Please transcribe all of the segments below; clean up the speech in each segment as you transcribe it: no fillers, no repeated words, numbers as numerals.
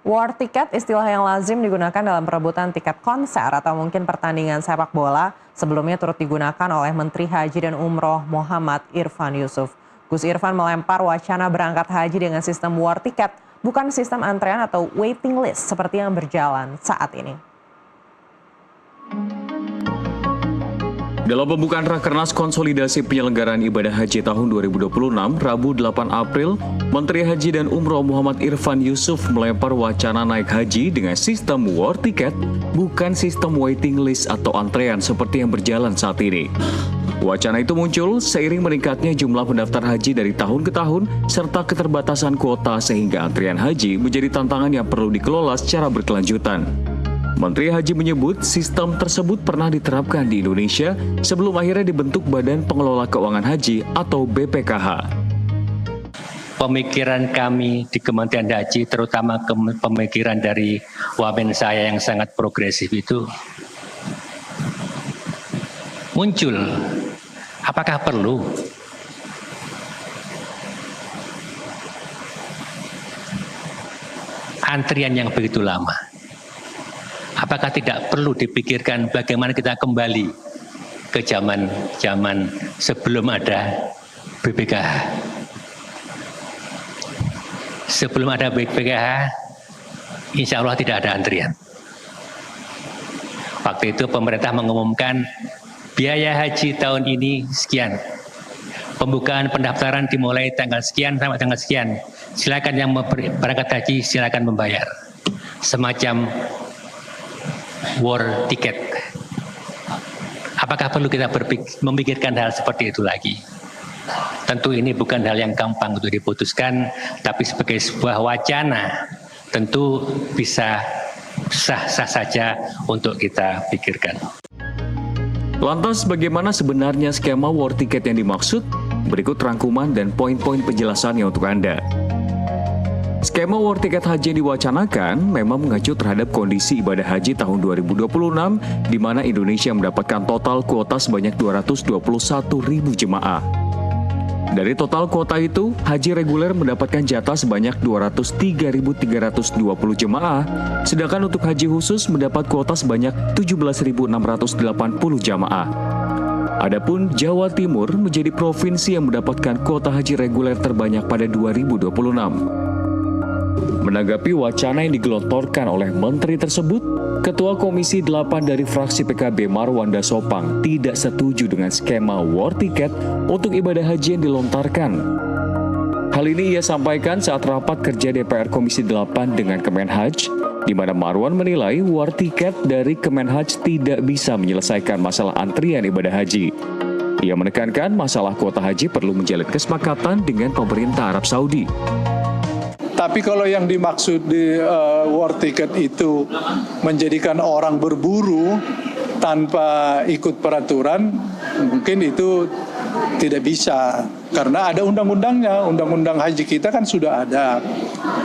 War ticket istilah yang lazim digunakan dalam perebutan tiket konser atau mungkin pertandingan sepak bola. Sebelumnya turut digunakan oleh Menteri Haji dan Umroh Muhammad Irfan Yusuf. Gus Irfan melempar wacana berangkat haji dengan sistem war ticket, bukan sistem antrean atau waiting list seperti yang berjalan saat ini. Dalam pembukaan Rakernas Konsolidasi Penyelenggaraan Ibadah Haji tahun 2026, Rabu 8 April, Menteri Haji dan Umroh Muhammad Irfan Yusuf melempar wacana naik haji dengan sistem war ticket, bukan sistem waiting list atau antrean seperti yang berjalan saat ini. Wacana itu muncul seiring meningkatnya jumlah pendaftar haji dari tahun ke tahun, serta keterbatasan kuota sehingga antrian haji menjadi tantangan yang perlu dikelola secara berkelanjutan. Menteri Haji menyebut sistem tersebut pernah diterapkan di Indonesia sebelum akhirnya dibentuk Badan Pengelola Keuangan Haji atau BPKH. Pemikiran kami di Kementerian Haji, terutama pemikiran dari wamen saya yang sangat progresif itu muncul. Apakah perlu antrian yang begitu lama? Apakah tidak perlu dipikirkan bagaimana kita kembali ke zaman sebelum ada BPKH? Sebelum ada BPKH, insya Allah tidak ada antrian. Waktu itu pemerintah mengumumkan biaya haji tahun ini sekian. Pembukaan pendaftaran dimulai tanggal sekian sampai tanggal sekian. Silakan yang berangkat haji silakan membayar. Semacam war ticket. Apakah perlu kita memikirkan hal seperti itu lagi? Tentu ini bukan hal yang gampang untuk diputuskan, tapi sebagai sebuah wacana tentu bisa sah-sah saja untuk kita pikirkan. Lantas bagaimana sebenarnya skema war ticket yang dimaksud? Berikut rangkuman dan poin-poin penjelasannya untuk Anda. Skema war tiket haji yang diwacanakan memang mengacu terhadap kondisi ibadah haji tahun 2026 di mana Indonesia mendapatkan total kuota sebanyak 221.000 jemaah. Dari total kuota itu, haji reguler mendapatkan jatah sebanyak 203.320 jemaah, sedangkan untuk haji khusus mendapat kuota sebanyak 17.680 jamaah. Adapun Jawa Timur menjadi provinsi yang mendapatkan kuota haji reguler terbanyak pada 2026. Menanggapi wacana yang digelontorkan oleh menteri tersebut, Ketua Komisi 8 dari fraksi PKB Marwanda Sopang tidak setuju dengan skema war ticket untuk ibadah haji yang dilontarkan. Hal ini ia sampaikan saat rapat kerja DPR Komisi 8 dengan Kemenhaj, di mana Marwan menilai war ticket dari Kemenhaj tidak bisa menyelesaikan masalah antrian ibadah haji. Ia menekankan masalah kuota haji perlu menjalin kesepakatan dengan pemerintah Arab Saudi. Tapi kalau yang dimaksud di war ticket itu menjadikan orang berburu tanpa ikut peraturan, mungkin itu tidak bisa. Karena ada undang-undangnya, undang-undang haji kita kan sudah ada.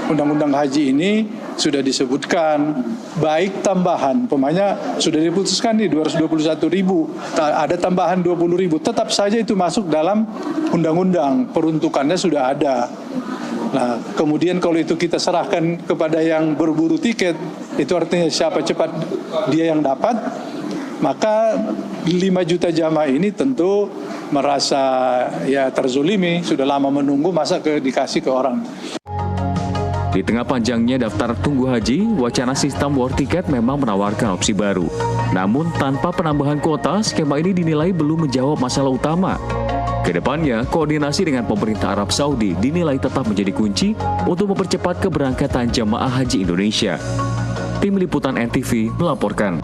Undang-undang haji ini sudah disebutkan, baik tambahan, umpamanya sudah diputuskan nih 221.000, ada tambahan 20.000, tetap saja itu masuk dalam undang-undang, peruntukannya sudah ada. Nah, kemudian kalau itu kita serahkan kepada yang berburu tiket, itu artinya siapa cepat dia yang dapat, maka 5 juta jamaah ini tentu merasa ya terzolimi, sudah lama menunggu, masa dikasih ke orang. Di tengah panjangnya daftar tunggu haji, wacana sistem war ticket memang menawarkan opsi baru. Namun tanpa penambahan kuota, skema ini dinilai belum menjawab masalah utama. Kedepannya, koordinasi dengan pemerintah Arab Saudi dinilai tetap menjadi kunci untuk mempercepat keberangkatan jamaah haji Indonesia. Tim Liputan NTV melaporkan.